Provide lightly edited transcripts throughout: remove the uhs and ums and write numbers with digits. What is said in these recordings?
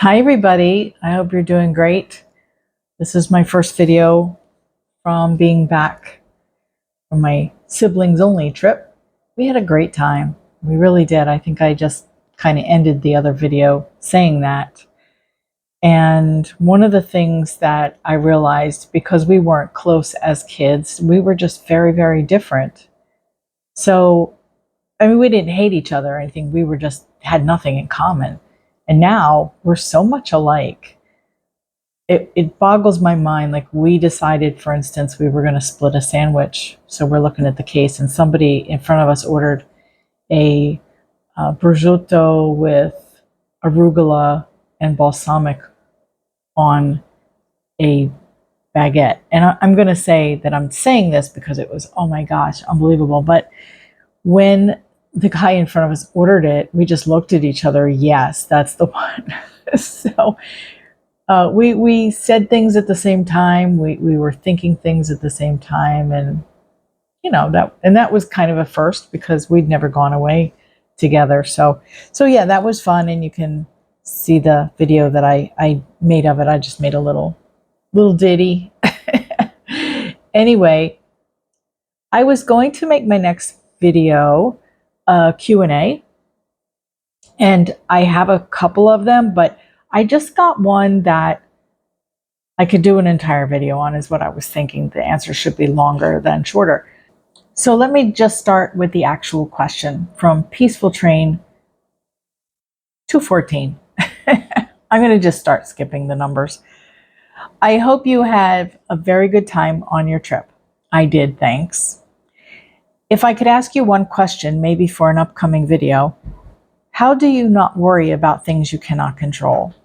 Hi everybody, I hope you're doing great. This is my first video from being back from my siblings only trip. We had a great time. We really did. I think I just kind of ended the other video saying that. And one of the things that I realized, because we weren't close as kids, we were just very, very different. So, we didn't hate each other or anything. We were just had nothing in common. And now we're so much alike. It boggles my mind. Like, we decided, for instance, we were going to split a sandwich. So we're looking at the case, and somebody in front of us ordered a prosciutto with arugula and balsamic on a baguette. And I'm going to say that I'm saying this because it was, oh my gosh, unbelievable. But when the guy in front of us ordered it, we just looked at each other. Yes, that's the one. So we said things at the same time. We were thinking things at the same time, and that was kind of a first because we'd never gone away together. So yeah, that was fun, and you can see the video that I made of it. I just made a little ditty. Anyway, I was going to make my next video a Q&A, and I have a couple of them, but I just got one that I could do an entire video on, is what I was thinking. The answer should be longer than shorter. So let me just start with the actual question from Peaceful Train 214. I'm going to just start skipping the numbers. I hope you have a very good time on your trip. I did, thanks. If I could ask you one question, maybe for an upcoming video, how do you not worry about things you cannot control?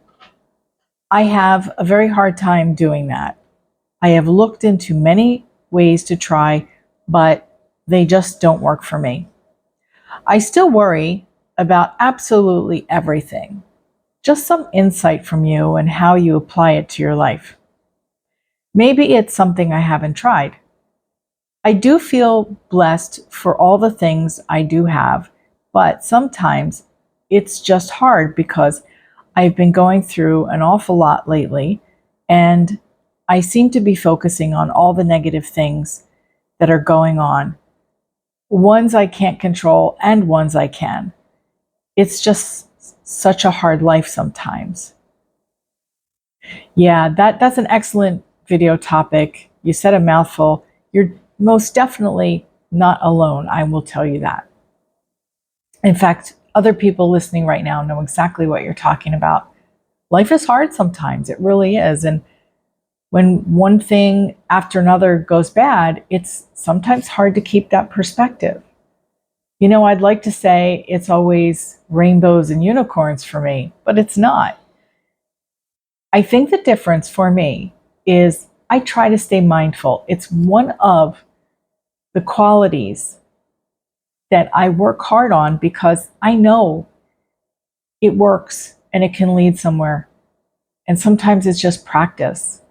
I have a very hard time doing that. I have looked into many ways to try, but they just don't work for me. I still worry about absolutely everything. Just some insight from you and how you apply it to your life. Maybe it's something I haven't tried. I do feel blessed for all the things I do have, but sometimes it's just hard because I've been going through an awful lot lately, and I seem to be focusing on all the negative things that are going on. Ones I can't control and ones I can. It's just such a hard life sometimes. Yeah, that's an excellent video topic. You said a mouthful. You're most definitely not alone, I will tell you that. In fact, other people listening right now know exactly what you're talking about. Life is hard sometimes, it really is. And when one thing after another goes bad, it's sometimes hard to keep that perspective. I'd like to say it's always rainbows and unicorns for me, but it's not. I think the difference for me is I try to stay mindful. It's one of the qualities that I work hard on because I know it works and it can lead somewhere. And sometimes it's just practice.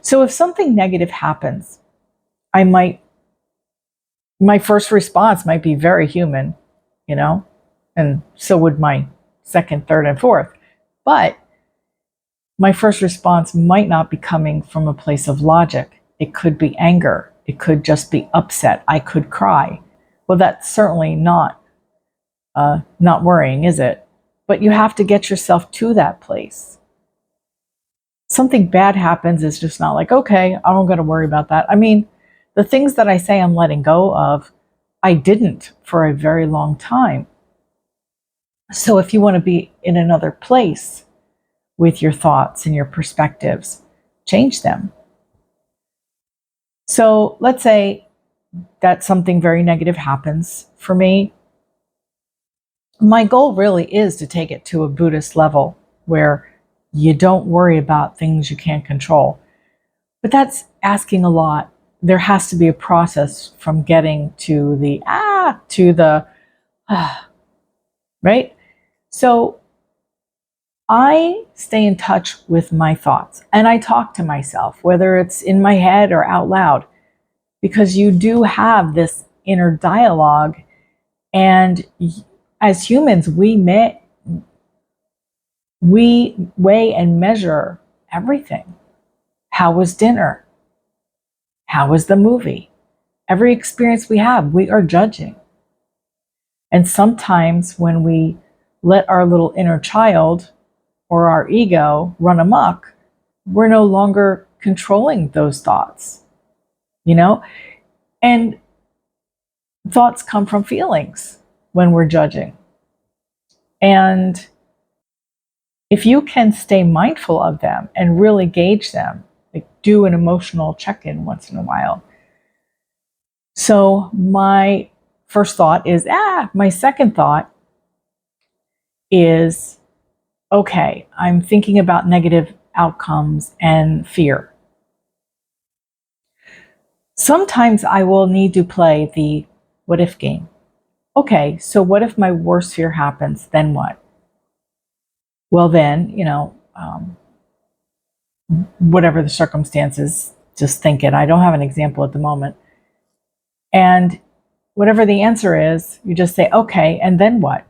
So if something negative happens, my first response might be very human, and so would my second, third, and fourth. But my first response might not be coming from a place of logic. It could be anger. It could just be upset. I could cry. Well, that's certainly not worrying, is it? But you have to get yourself to that place. Something bad happens, is just not like, okay, I don't got to worry about that. The things that I say I'm letting go of, I didn't for a very long time. So if you want to be in another place with your thoughts and your perspectives, change them. So let's say that something very negative happens for me. My goal really is to take it to a Buddhist level where you don't worry about things you can't control. But that's asking a lot. There has to be a process from getting to the to the right? So I stay in touch with my thoughts and I talk to myself, whether it's in my head or out loud, because you do have this inner dialogue. And as humans, we We weigh and measure everything. How was dinner? How was the movie? Every experience we have, we are judging. And sometimes when we let our little inner child or our ego run amok, we're no longer controlling those thoughts, you know? And thoughts come from feelings when we're judging. And if you can stay mindful of them and really gauge them, like do an emotional check-in once in a while. So my first thought is, my second thought is, okay, I'm thinking about negative outcomes and fear. Sometimes I will need to play the what if game. Okay, so what if my worst fear happens? Then what? Well, then, whatever the circumstances, just think it. I don't have an example at the moment. And whatever the answer is, you just say, okay, and then what?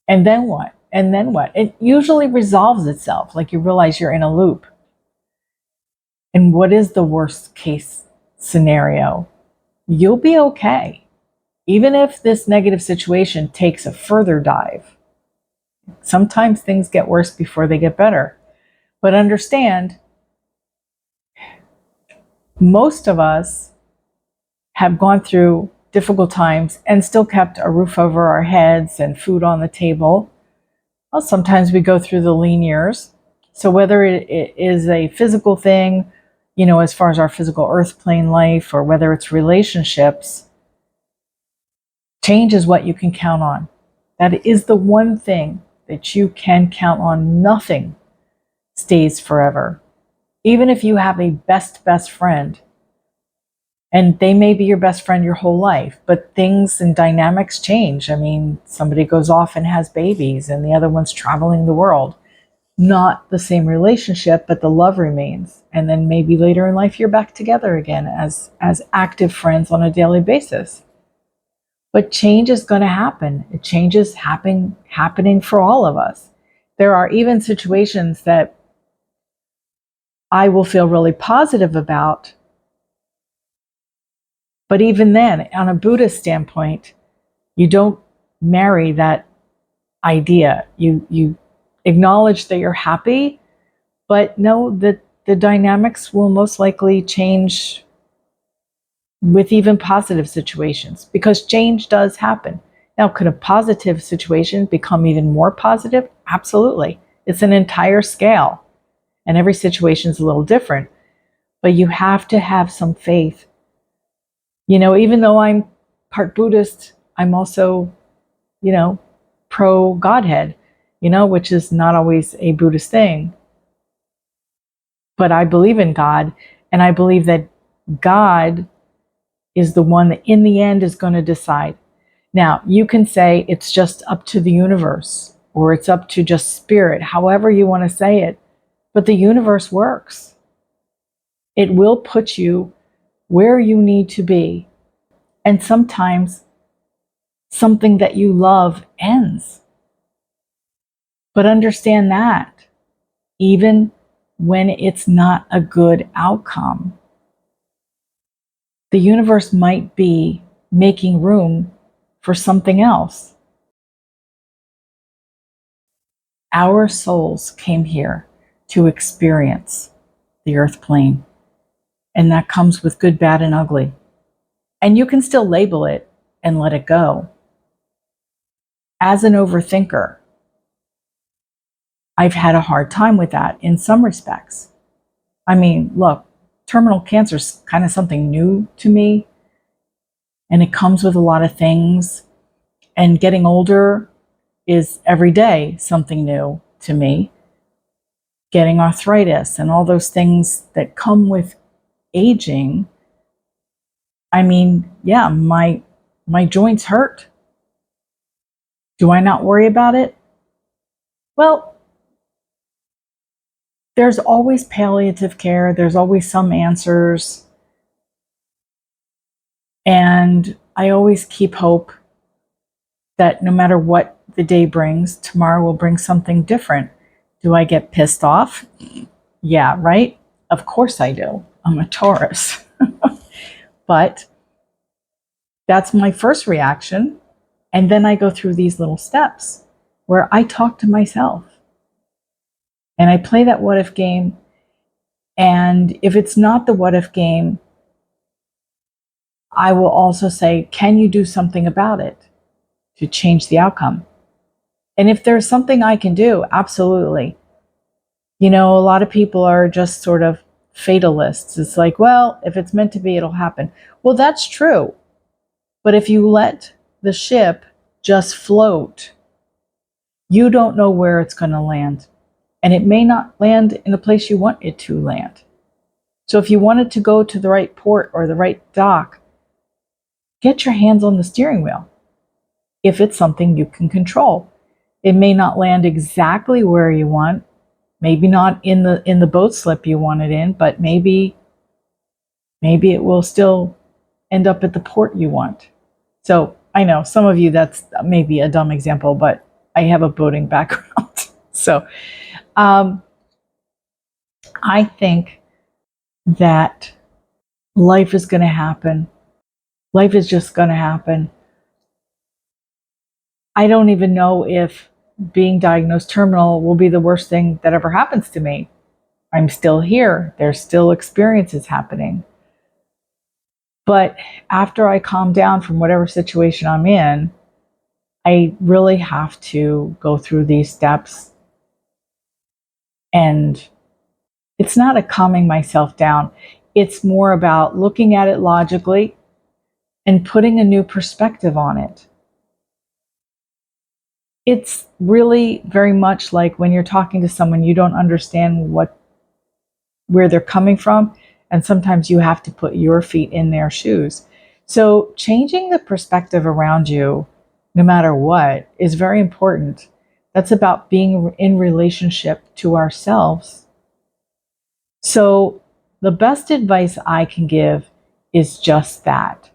And then what? And then what? It usually resolves itself, like you realize you're in a loop. And what is the worst case scenario? You'll be okay. Even if this negative situation takes a further dive. Sometimes things get worse before they get better. But understand, most of us have gone through difficult times and still kept a roof over our heads and food on the table. Well, sometimes we go through the lean years. So whether it is a physical thing, as far as our physical earth plane life, or whether it's relationships, change is what you can count on. That is the one thing that you can count on. Nothing stays forever. Even if you have a best friend, and they may be your best friend your whole life, but things and dynamics change. I mean, somebody goes off and has babies and the other one's traveling the world. Not the same relationship, but the love remains. And then maybe later in life, you're back together again as active friends on a daily basis. But change is going to happen. Change is happening for all of us. There are even situations that I will feel really positive about. But even then, on a Buddhist standpoint, you don't marry that idea. You acknowledge that you're happy, but know that the dynamics will most likely change with even positive situations, because change does happen. Now, could a positive situation become even more positive? Absolutely. It's an entire scale, and every situation is a little different. But you have to have some faith. Even though I'm part Buddhist, I'm also, pro Godhead, which is not always a Buddhist thing. But I believe in God, and I believe that God is the one that in the end is going to decide. Now, you can say it's just up to the universe, or it's up to just spirit, however you want to say it. But the universe works. It will put you where you need to be. And sometimes something that you love ends. But understand that, even when it's not a good outcome, the universe might be making room for something else. Our souls came here to experience the earth plane, and that comes with good, bad, and ugly. And you can still label it and let it go. As an overthinker, I've had a hard time with that in some respects. I mean, look, terminal cancer is kind of something new to me, and it comes with a lot of things. And getting older is every day something new to me. Getting arthritis and all those things that come with aging. I mean, yeah, my joints hurt. Do I not worry about it? Well, there's always palliative care. There's always some answers. And I always keep hope that no matter what the day brings, tomorrow will bring something different. Do I get pissed off? Yeah, right? Of course I do. I'm a Taurus. But that's my first reaction. And then I go through these little steps where I talk to myself and I play that what if game. And if it's not the what if game, I will also say, can you do something about it to change the outcome? And if there's something I can do, absolutely. You know, a lot of people are just sort of fatalists. It's like, well, if it's meant to be, it'll happen. Well, that's true. But if you let the ship just float, you don't know where it's going to land. And it may not land in the place you want it to land. So if you want it to go to the right port or the right dock, get your hands on the steering wheel. If it's something you can control, it may not land exactly where you want, maybe not in the boat slip you want it in, but maybe it will still end up at the port you want. So I know some of you, that's maybe a dumb example, but I have a boating background. So I think that life is going to happen. Life is just going to happen. I don't even know if being diagnosed terminal will be the worst thing that ever happens to me. I'm still here. There's still experiences happening. But after I calm down from whatever situation I'm in, I really have to go through these steps. And it's not a calming myself down. It's more about looking at it logically and putting a new perspective on it. It's really very much like when you're talking to someone, you don't understand where they're coming from, and sometimes you have to put your feet in their shoes. So changing the perspective around you, no matter what, is very important. That's about being in relationship to ourselves. So the best advice I can give is just that.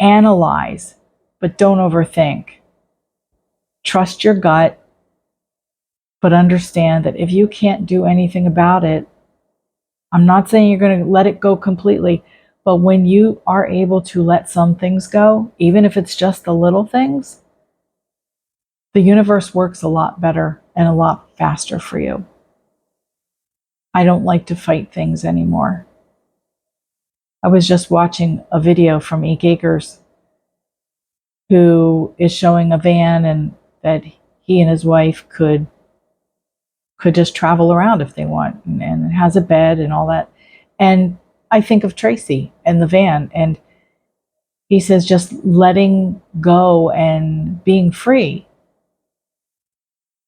Analyze, but don't overthink. Trust your gut, but understand that if you can't do anything about it, I'm not saying you're going to let it go completely, but when you are able to let some things go, even if it's just the little things, the universe works a lot better and a lot faster for you. I don't like to fight things anymore. I was just watching a video from E. Gagers, who is showing a van and that he and his wife could just travel around if they want, and it has a bed and all that. And I think of Tracy and the van, and he says just letting go and being free.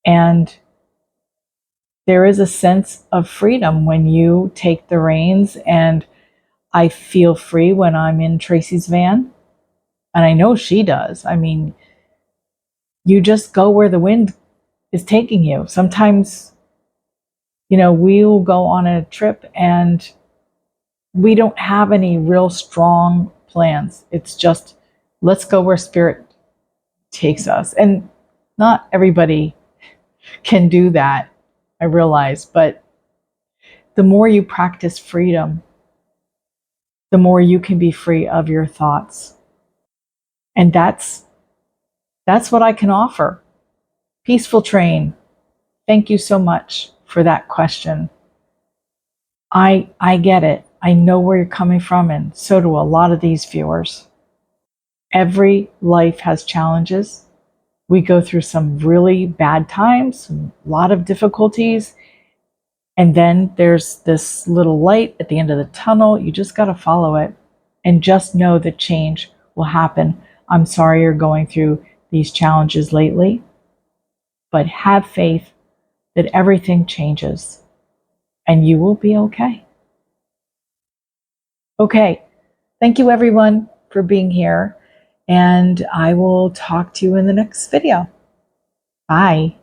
And there is a sense of freedom when you take the reins, and I feel free when I'm in Tracy's van, and I know she does. I mean, you just go where the wind is taking you. Sometimes, you know, we'll go on a trip and we don't have any real strong plans. It's just, let's go where spirit takes us. And not everybody can do that, I realize, but the more you practice freedom, the more you can be free of your thoughts. And that's what I can offer. Peaceful Train, thank you so much for that question. I get it. I know where you're coming from, and so do a lot of these viewers. Every life has challenges. We go through some really bad times, a lot of difficulties, and then there's this little light at the end of the tunnel. You just got to follow it and just know that change will happen. I'm sorry you're going through these challenges lately, but have faith that everything changes and you will be okay. Okay, thank you everyone for being here, and I will talk to you in the next video. Bye.